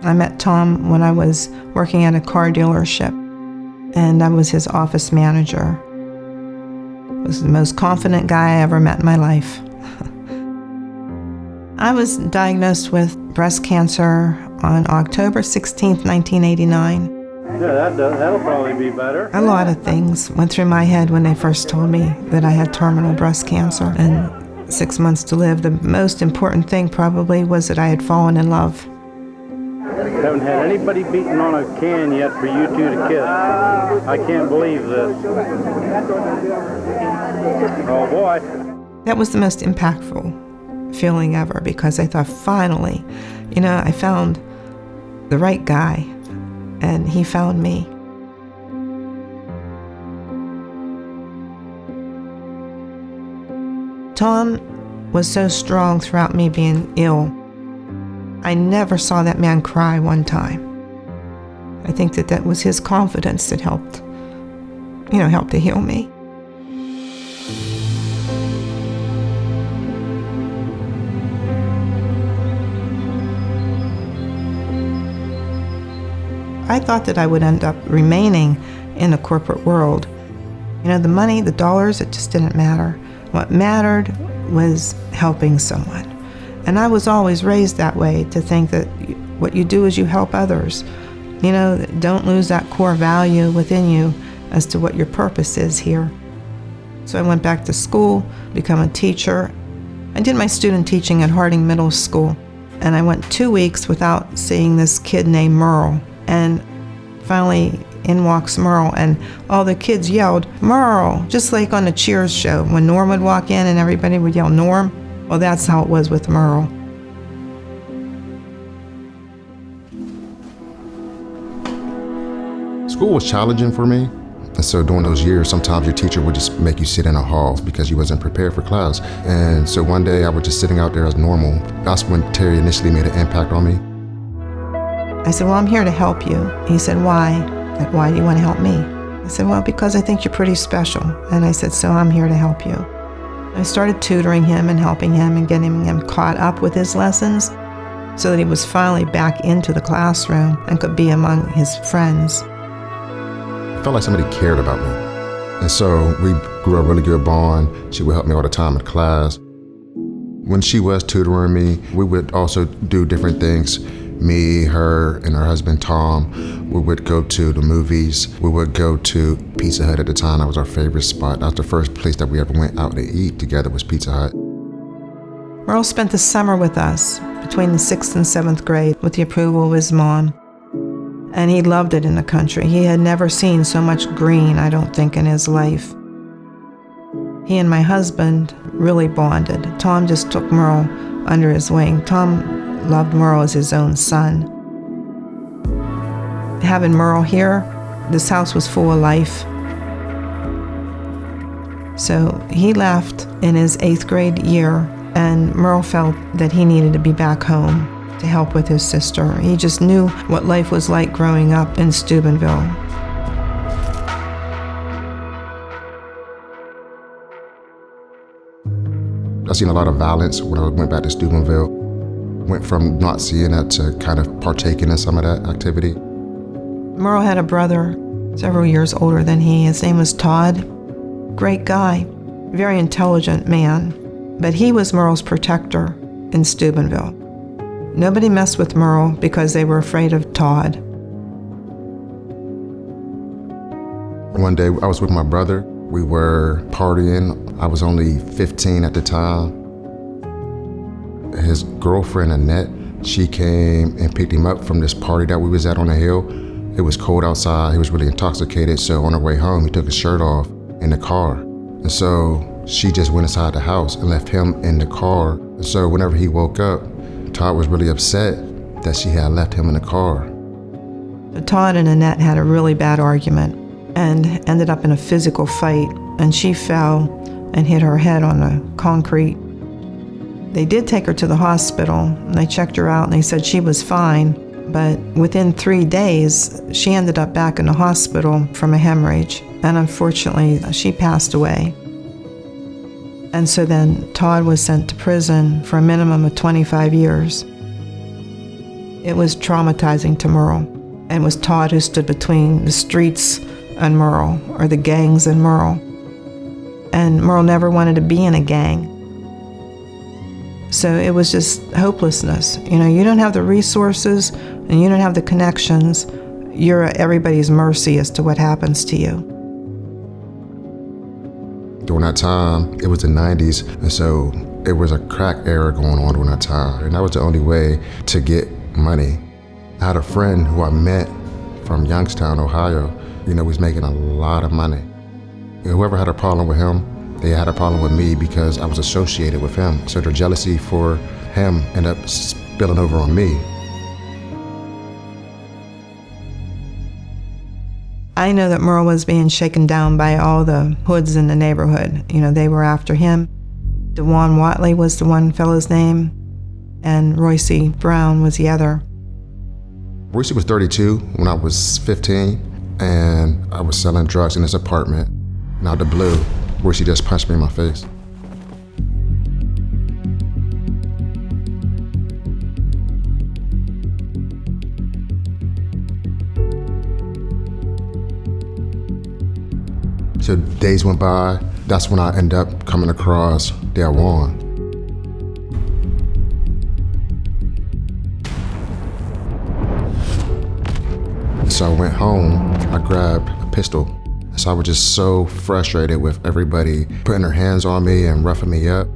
I met Tom when I was working at a car dealership, and I was his office manager. He was the most confident guy I ever met in my life. I was diagnosed with breast cancer on October 16th, 1989. Yeah, that'll probably be better. A lot of things went through my head when they first told me that I had terminal breast cancer and 6 months to live. The most important thing probably was that I had fallen in love. Haven't had anybody beating on a can yet for you two to kiss. I can't believe this. Oh boy. That was the most impactful feeling ever, because I thought, finally, I found the right guy, and he found me. Tom was so strong throughout me being ill. I never saw that man cry one time. I think that was his confidence that helped to heal me. I thought that I would end up remaining in the corporate world. The money, the dollars, it just didn't matter. What mattered was helping someone. And I was always raised that way, to think that what you do is you help others. Don't lose that core value within you as to what your purpose is here. So I went back to school, become a teacher. I did my student teaching at Harding Middle School, and I went 2 weeks without seeing this kid named Merle. And finally, in walks Merle, and all the kids yelled, "Merle!" Just like on the Cheers show, when Norm would walk in and everybody would yell, "Norm." Well, that's how it was with Merle. School was challenging for me. And so during those years, sometimes your teacher would just make you sit in a hall because you wasn't prepared for class. And so one day I was just sitting out there as normal. That's when Terrie initially made an impact on me. I said, "Well, I'm here to help you." He said, "Why?" Like, "Why do you want to help me?" I said, "Well, because I think you're pretty special." And I said, "So I'm here to help you." I started tutoring him and helping him and getting him caught up with his lessons so that he was finally back into the classroom and could be among his friends. I felt like somebody cared about me. And so we grew a really good bond. She would help me all the time in class. When she was tutoring me, we would also do different things. Me, her, and her husband, Tom, we would go to the movies. We would go to Pizza Hut at the time. That was our favorite spot. That was the first place that we ever went out to eat together, was Pizza Hut. Merle spent the summer with us between the 6th and 7th grade with the approval of his mom. And he loved it in the country. He had never seen so much green, I don't think, in his life. He and my husband really bonded. Tom just took Merle under his wing. Tom loved Merle as his own son. Having Merle here, this house was full of life. So he left in his 8th grade year, and Merle felt that he needed to be back home to help with his sister. He just knew what life was like growing up in Steubenville. I seen a lot of violence when I went back to Steubenville. Went from not seeing that to kind of partaking in some of that activity. Merle had a brother several years older than he. His name was Todd. Great guy, very intelligent man. But he was Merle's protector in Steubenville. Nobody messed with Merle because they were afraid of Todd. One day I was with my brother. We were partying. I was only 15 at the time. His girlfriend, Annette, she came and picked him up from this party that we was at on the hill. It was cold outside. He was really intoxicated. So on our way home, he took his shirt off in the car. And so she just went inside the house and left him in the car. And so whenever he woke up, Todd was really upset that she had left him in the car. Todd and Annette had a really bad argument and ended up in a physical fight. And she fell and hit her head on the concrete. They did take her to the hospital, and they checked her out, and they said she was fine. But within 3 days, she ended up back in the hospital from a hemorrhage. And unfortunately, she passed away. And so then Todd was sent to prison for a minimum of 25 years. It was traumatizing to Merle, and was Todd who stood between the streets and Merle, or the gangs and Merle. And Merle never wanted to be in a gang. So it was just hopelessness. You don't have the resources and you don't have the connections. You're at everybody's mercy as to what happens to you. During that time, it was the 90s, and so it was a crack era going on during that time, and that was the only way to get money. I had a friend who I met from Youngstown, Ohio. He was making a lot of money. Whoever had a problem with him, they had a problem with me because I was associated with him. So their jealousy for him ended up spilling over on me. I know that Merle was being shaken down by all the hoods in the neighborhood. They were after him. DeJuan Watley was the one fellow's name, and Royce Brown was the other. Royce was 32 when I was 15, and I was selling drugs in his apartment. And out of the blue, Royce just punched me in my face. So days went by. That's when I ended up coming across DeJuan. So I went home, I grabbed a pistol. So I was just so frustrated with everybody putting their hands on me and roughing me up.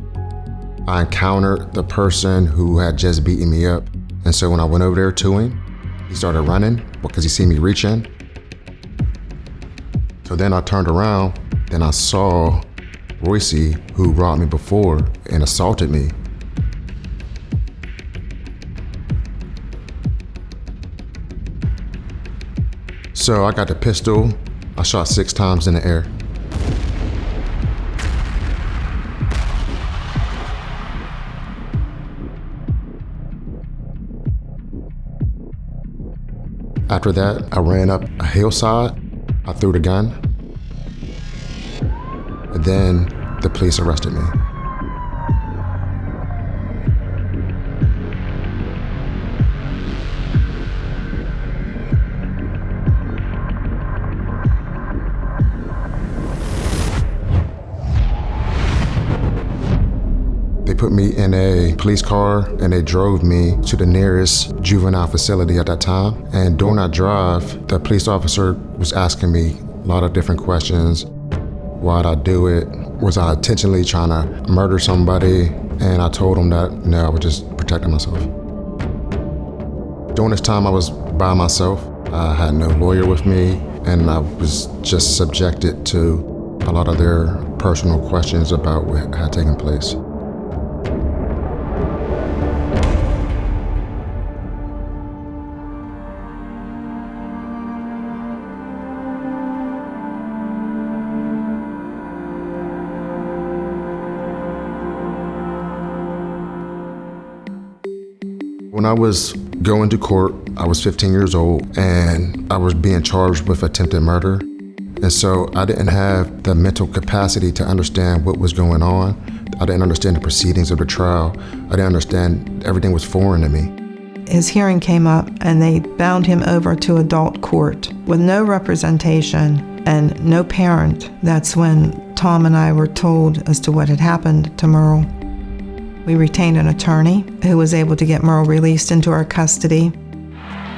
I encountered the person who had just beaten me up. And so when I went over there to him, he started running because he seen me reaching. So then I turned around, then I saw Royce, who robbed me before and assaulted me. So I got the pistol, I shot 6 times in the air. After that, I ran up a hillside, I threw the gun, and then the police arrested me. They put me in a police car and they drove me to the nearest juvenile facility at that time. And during that drive, the police officer was asking me a lot of different questions. Why'd I do it? Was I intentionally trying to murder somebody? And I told him that no, I was just protecting myself. During this time, I was by myself. I had no lawyer with me, and I was just subjected to a lot of their personal questions about what had taken place. When I was going to court, I was 15 years old and I was being charged with attempted murder. And so I didn't have the mental capacity to understand what was going on. I didn't understand the proceedings of the trial. I didn't understand, everything was foreign to me. His hearing came up and they bound him over to adult court with no representation and no parent. That's when Tom and I were told as to what had happened to Merle. We retained an attorney who was able to get Merle released into our custody.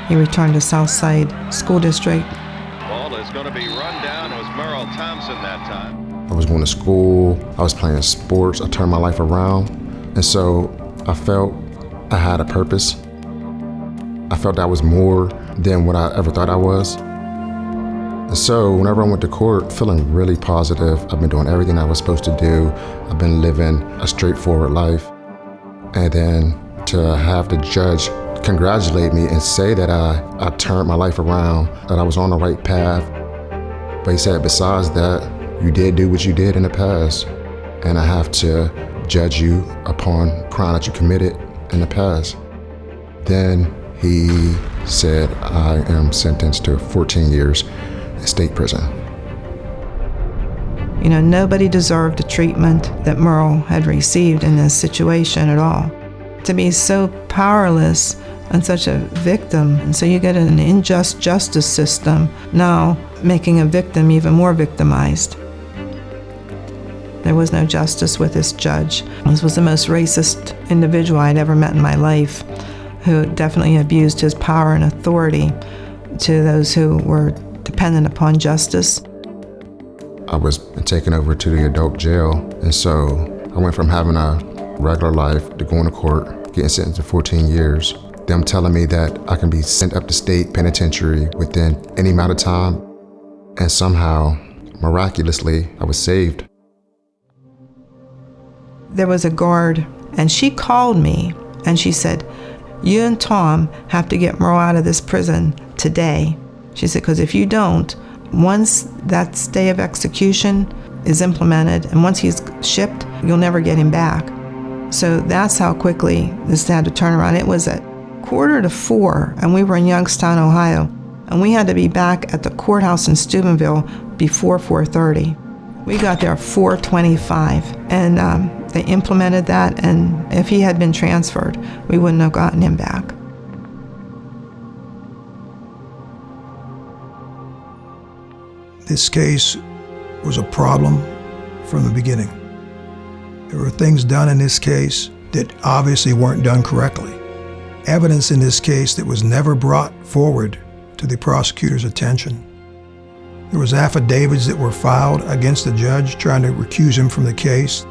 He returned to Southside School District. Ball is going to be run down. It was Merle Thompson that time. I was going to school, I was playing sports, I turned my life around. And so I felt I had a purpose. I felt I was more than what I ever thought I was. And so whenever I went to court, feeling really positive, I've been doing everything I was supposed to do. I've been living a straightforward life. And then to have the judge congratulate me and say that I turned my life around, that I was on the right path. But he said, besides that, you did do what you did in the past, and I have to judge you upon crime that you committed in the past. Then he said, I am sentenced to 14 years in state prison. Nobody deserved the treatment that Merle had received in this situation at all. To be so powerless and such a victim. And so you get an unjust justice system now making a victim even more victimized. There was no justice with this judge. This was the most racist individual I'd ever met in my life, who definitely abused his power and authority to those who were dependent upon justice. I was taken over to the adult jail, and so I went from having a regular life to going to court, getting sentenced to 14 years, them telling me that I can be sent up to state penitentiary within any amount of time, and somehow, miraculously, I was saved. There was a guard, and she called me, and she said, "You and Tom have to get Merle out of this prison today." She said, because if you don't, once that stay of execution is implemented, and once he's shipped, you'll never get him back. So that's how quickly this had to turn around. It was at 3:45, and we were in Youngstown, Ohio, and we had to be back at the courthouse in Steubenville before 4:30. We got there at 4:25, and they implemented that, and if he had been transferred, we wouldn't have gotten him back. This case was a problem from the beginning. There were things done in this case that obviously weren't done correctly. Evidence in this case that was never brought forward to the prosecutor's attention. There was affidavits that were filed against the judge trying to recuse him from the case.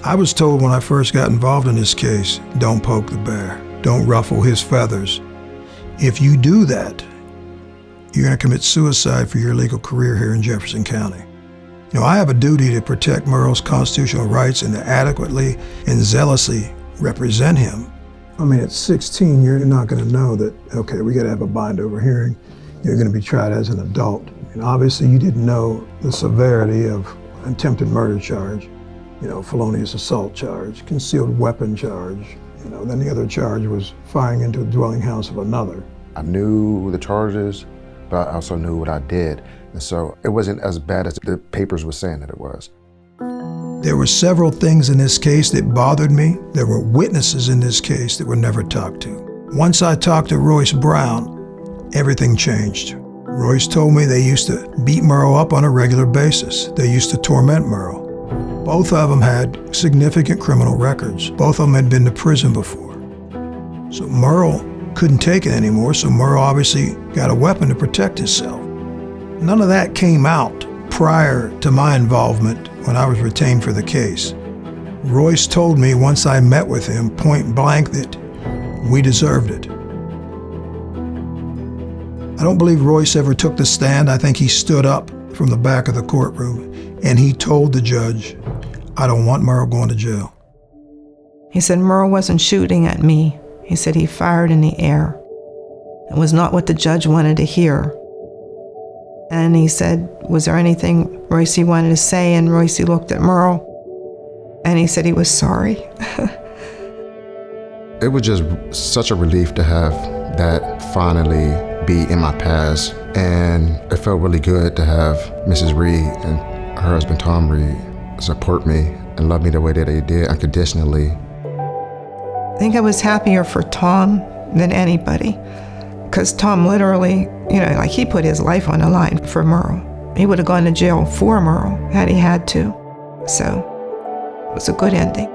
I was told when I first got involved in this case, don't poke the bear, don't ruffle his feathers. If you do that, you're going to commit suicide for your legal career here in Jefferson County. You know, I have a duty to protect Merle's constitutional rights and to adequately and zealously represent him. I mean, at 16, you're not going to know that, okay, we got to have a bind-over hearing. You're going to be tried as an adult. And obviously, you didn't know the severity of attempted murder charge, you know, felonious assault charge, concealed weapon charge. You know, then the other charge was firing into a dwelling house of another. I knew the charges, but I also knew what I did. And so it wasn't as bad as the papers were saying that it was. There were several things in this case that bothered me. There were witnesses in this case that were never talked to. Once I talked to Royce Brown, everything changed. Royce told me they used to beat Merle up on a regular basis. They used to torment Merle. Both of them had significant criminal records. Both of them had been to prison before. So Merle couldn't take it anymore, so Merle obviously got a weapon to protect himself. None of that came out prior to my involvement when I was retained for the case. Royce told me once I met with him point blank that we deserved it. I don't believe Royce ever took the stand. I think he stood up from the back of the courtroom and he told the judge, "I don't want Merle going to jail." He said Merle wasn't shooting at me. He said he fired in the air. It was not what the judge wanted to hear. And he said, was there anything Royce wanted to say? And Royce looked at Merle, and he said he was sorry. It was just such a relief to have that finally be in my past. And it felt really good to have Mrs. Reed and her husband, Tom Reed, support me and love me the way that they did unconditionally. I think I was happier for Tom than anybody, because Tom literally, like he put his life on the line for Merle. He would have gone to jail for Merle had he had to. So it was a good ending.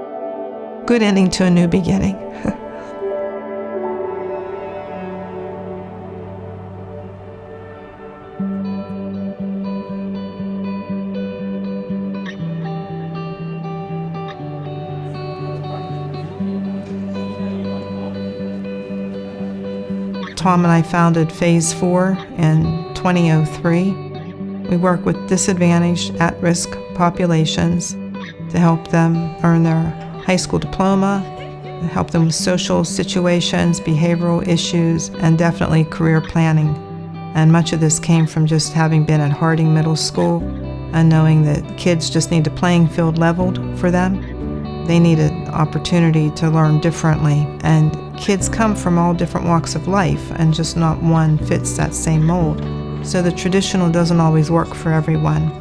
Good ending to a new beginning. Tom and I founded Phase 4 in 2003. We work with disadvantaged, at-risk populations to help them earn their high school diploma, help them with social situations, behavioral issues, and definitely career planning. And much of this came from just having been at Harding Middle School and knowing that kids just need a playing field leveled for them. They need an opportunity to learn differently, and kids come from all different walks of life, and just not one fits that same mold. So the traditional doesn't always work for everyone.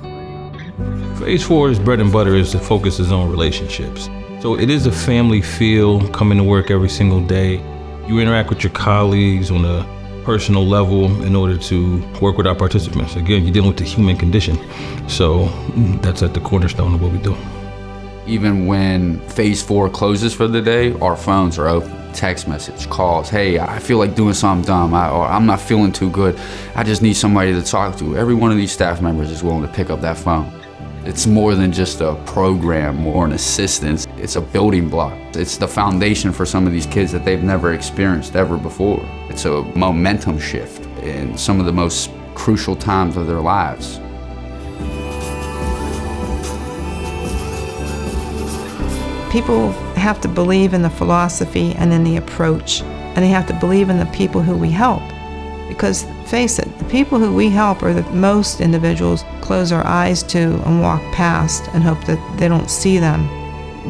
Phase 4's bread and butter is the focus is on relationships. So it is a family feel, coming to work every single day. You interact with your colleagues on a personal level in order to work with our participants. Again, you're dealing with the human condition. So that's at the cornerstone of what we do. Even when phase 4 closes for the day, our phones are open. Text message, calls, hey, I feel like doing something dumb, or I'm not feeling too good. I just need somebody to talk to. Every one of these staff members is willing to pick up that phone. It's more than just a program or an assistance. It's a building block. It's the foundation for some of these kids that they've never experienced ever before. It's a momentum shift in some of the most crucial times of their lives. People have to believe in the philosophy and in the approach, and they have to believe in the people who we help. Because face it, the people who we help are the most individuals close our eyes to and walk past and hope that they don't see them.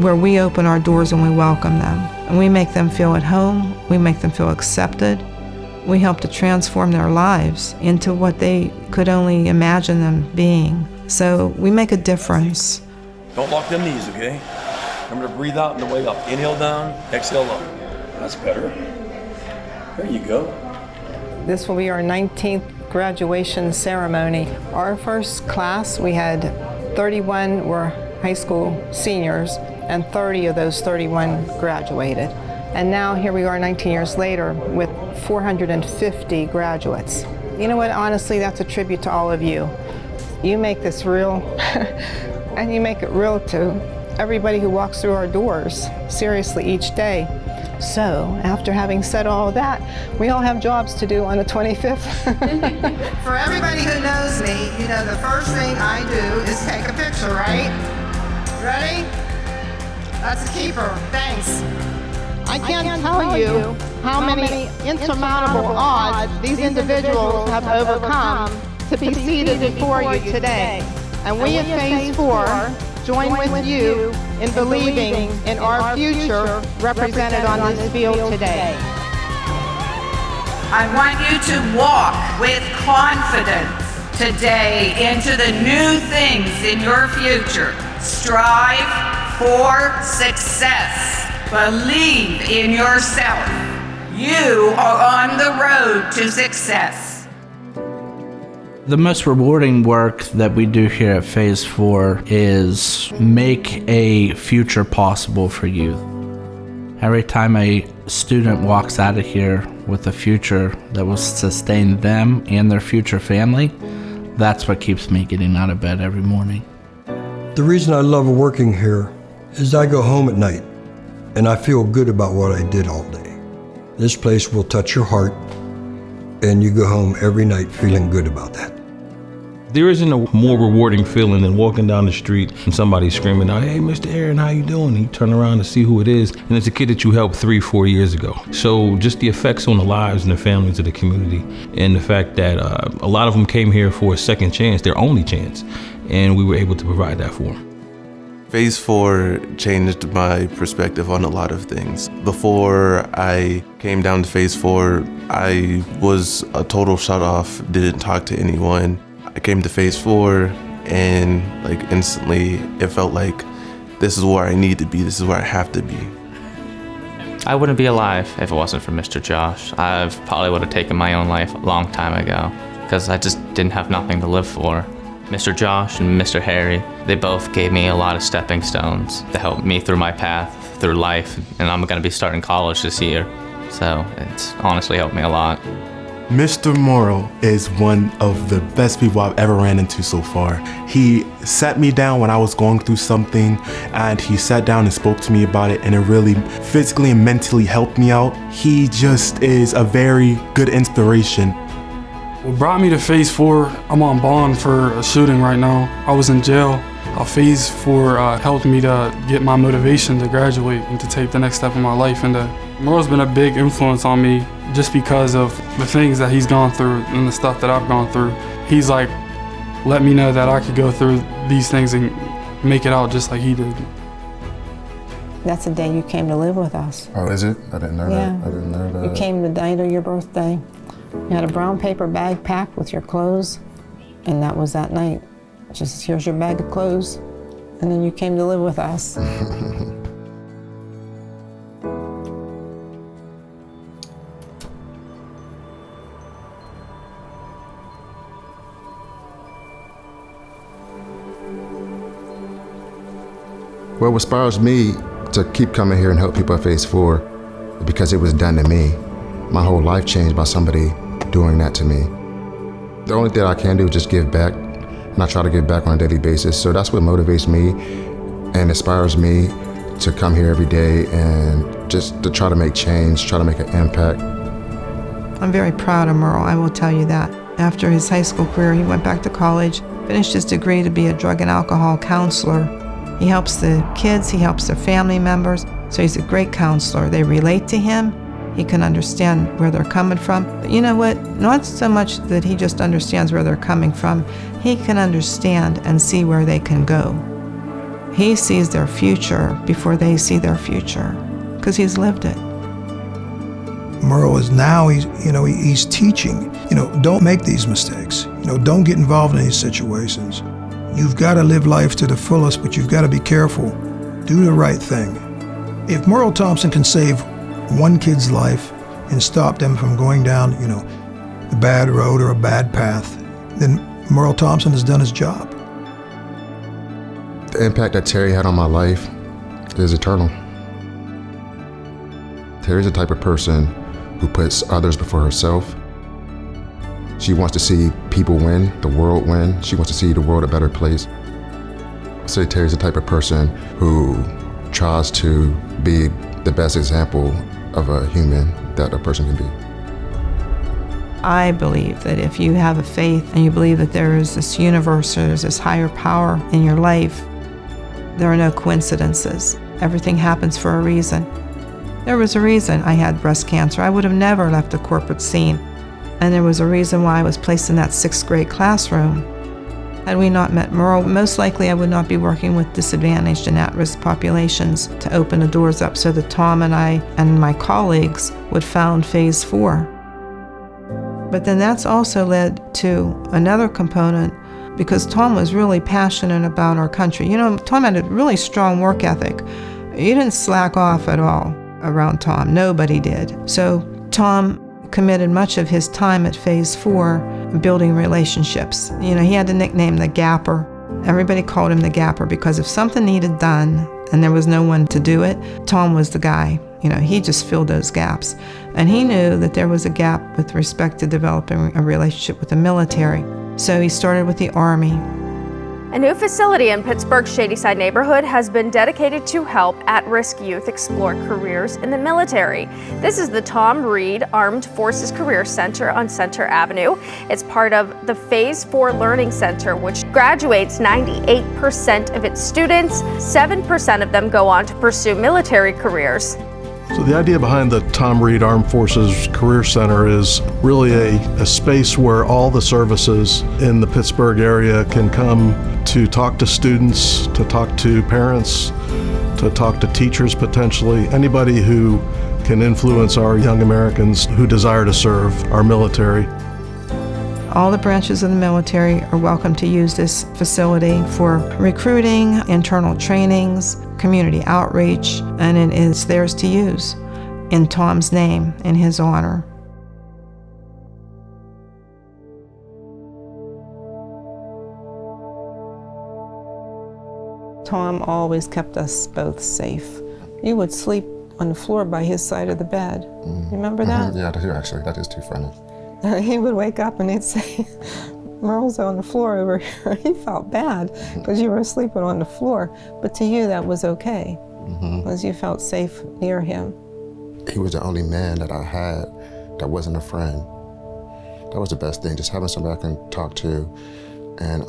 Where we open our doors and we welcome them. And we make them feel at home, we make them feel accepted. We help to transform their lives into what they could only imagine them being. So we make a difference. Don't lock them knees, okay? Remember to breathe out on the way up. Inhale down, exhale up. That's better. There you go. This will be our 19th graduation ceremony. Our first class, we had 31 were high school seniors, and 30 of those 31 graduated. And now here we are 19 years later with 450 graduates. You know what, honestly, that's a tribute to all of you. You make this real, and you make it real to everybody who walks through our doors, seriously, each day. So, after having said all that, we all have jobs to do on the 25th. For everybody who knows me, you know the first thing I do is take a picture, right? Ready? That's a keeper. Thanks. I can't tell you how many insurmountable odds these individuals have overcome to be seated before you today. And we at Phase 4 join with you in believing in our future represented on this field today. I want you to walk with confidence today into the new things in your future. Strive for success. Believe in yourself. You are on the road to success. The most rewarding work that we do here at Phase 4 is make a future possible for youth. Every time a student walks out of here with a future that will sustain them and their future family, that's what keeps me getting out of bed every morning. The reason I love working here is I go home at night and I feel good about what I did all day. This place will touch your heart and you go home every night feeling good about that. There isn't a more rewarding feeling than walking down the street and somebody screaming out, "Hey, Mr. Aaron, how you doing?" And you turn around to see who it is, and it's a kid that you helped 3-4 years ago. So just the effects on the lives and the families of the community, and the fact that a lot of them came here for a second chance, their only chance, and we were able to provide that for them. Phase 4 changed my perspective on a lot of things. Before I came down to Phase 4, I was a total shut-off, didn't talk to anyone. I came to Phase 4 and instantly it felt like this is where I need to be, this is where I have to be. I wouldn't be alive if it wasn't for Mr. Josh. I probably would have taken my own life a long time ago because I just didn't have nothing to live for. Mr. Josh and Mr. Harry, they both gave me a lot of stepping stones to help me through my path, through life, and I'm gonna be starting college this year. So it's honestly helped me a lot. Mr. Morrell is one of the best people I've ever ran into so far. He sat me down when I was going through something, and he sat down and spoke to me about it, and it really physically and mentally helped me out. He just is a very good inspiration. What brought me to Phase 4, I'm on bond for a shooting right now. I was in jail. Phase 4 helped me to get my motivation to graduate and to take the next step in my life. And Merle's been a big influence on me just because of the things that he's gone through and the stuff that I've gone through. He's let me know that I could go through these things and make it out just like he did. That's the day you came to live with us. Oh, is it? I didn't know that. I didn't know that. You came the night of your birthday. You had a brown paper bag packed with your clothes, and that was that night. Just, here's your bag of clothes, and then you came to live with us. What inspires me to keep coming here and help people at Phase 4 is because it was done to me. My whole life changed by somebody doing that to me. The only thing I can do is just give back, and I try to give back on a daily basis. So that's what motivates me and inspires me to come here every day and just to try to make change, try to make an impact. I'm very proud of Merle, I will tell you that. After his high school career, he went back to college, finished his degree to be a drug and alcohol counselor. He helps the kids, he helps their family members, so he's a great counselor. They relate to him, he can understand where they're coming from. But you know what? Not so much that he just understands where they're coming from, he can understand and see where they can go. He sees their future before they see their future, because he's lived it. Merle is now, he's teaching, don't make these mistakes. Don't get involved in these situations. You've got to live life to the fullest, but you've got to be careful. Do the right thing. If Merle Thompson can save one kid's life and stop them from going down, a bad road or a bad path, then Merle Thompson has done his job. The impact that Terrie had on my life is eternal. Terrie's the type of person who puts others before herself. She wants to see people win, the world win. She wants to see the world a better place. I say Terrie's the type of person who tries to be the best example of a human that a person can be. I believe that if you have a faith and you believe that there is this universe, there's this higher power in your life, there are no coincidences. Everything happens for a reason. There was a reason I had breast cancer. I would have never left the corporate scene. And there was a reason why I was placed in that 6th grade classroom. Had we not met Merle, most likely I would not be working with disadvantaged and at-risk populations to open the doors up so that Tom and I and my colleagues would found Phase 4. But then that's also led to another component, because Tom was really passionate about our country. Tom had a really strong work ethic. You didn't slack off at all around Tom. Nobody did. So Tom committed much of his time at Phase 4 building relationships. He had the nickname the Gapper. Everybody called him the Gapper because if something needed done and there was no one to do it, Tom was the guy. He just filled those gaps. And he knew that there was a gap with respect to developing a relationship with the military. So he started with the Army. A new facility in Pittsburgh's Shadyside neighborhood has been dedicated to help at-risk youth explore careers in the military. This is the Tom Reed Armed Forces Career Center on Center Avenue. It's part of the Phase 4 Learning Center, which graduates 98% of its students. 7% of them go on to pursue military careers. So the idea behind the Tom Reed Armed Forces Career Center is really a space where all the services in the Pittsburgh area can come to talk to students, to talk to parents, to talk to teachers potentially, anybody who can influence our young Americans who desire to serve our military. All the branches of the military are welcome to use this facility for recruiting, internal trainings, community outreach, and it is theirs to use in Tom's name, in his honor. Tom always kept us both safe. You would sleep on the floor by his side of the bed. Remember that? Yeah, I do actually. That is too funny. He would wake up and he'd say, Merle's on the floor over here. He felt bad because you were sleeping on the floor. But to you, that was okay, because you felt safe near him. He was the only man that I had that wasn't a friend. That was the best thing, just having somebody I can talk to and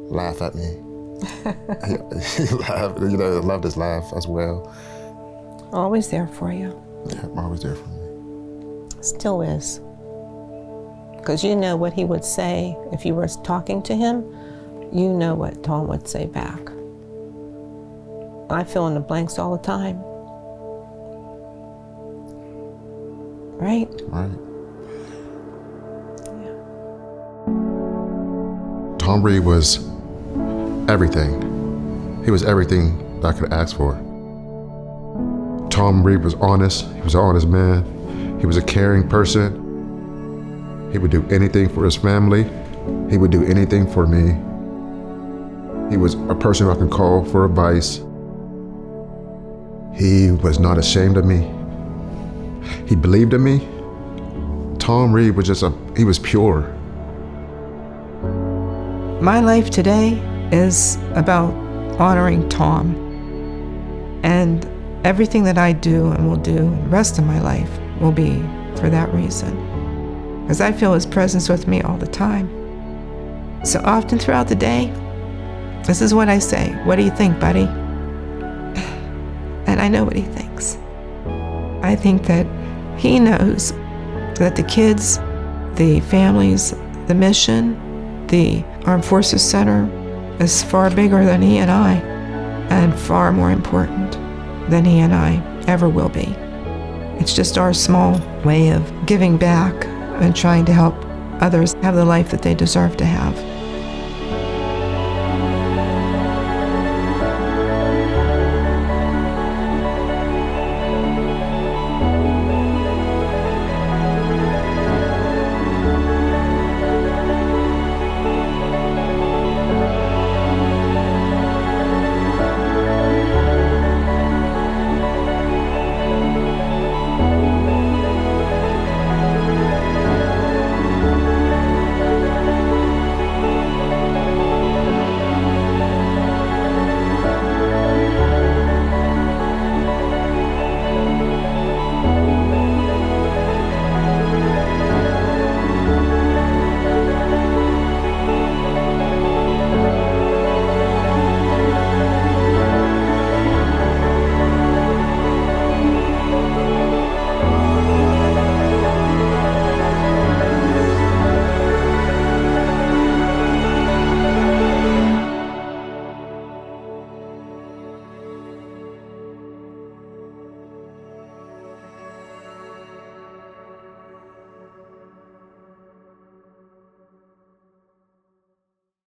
laugh at me. He laughed, I loved his laugh as well. Always there for you. Yeah, always there for me. Still is. Because you know what he would say if you were talking to him, you know what Tom would say back. I fill in the blanks all the time. Right? Right. Tom Reed was everything. He was everything that I could ask for. Tom Reed was honest. He was an honest man. He was a caring person. He would do anything for his family. He would do anything for me. He was a person who I could call for advice. He was not ashamed of me. He believed in me. Tom Reed was he was pure. My life today is about honoring Tom. And everything that I do and will do the rest of my life will be for that reason. Because I feel his presence with me all the time. So often throughout the day, this is what I say. What do you think, buddy? And I know what he thinks. I think that he knows that the kids, the families, the mission, the Armed Forces Center is far bigger than he and I, and far more important than he and I ever will be. It's just our small way of giving back and trying to help others have the life that they deserve to have.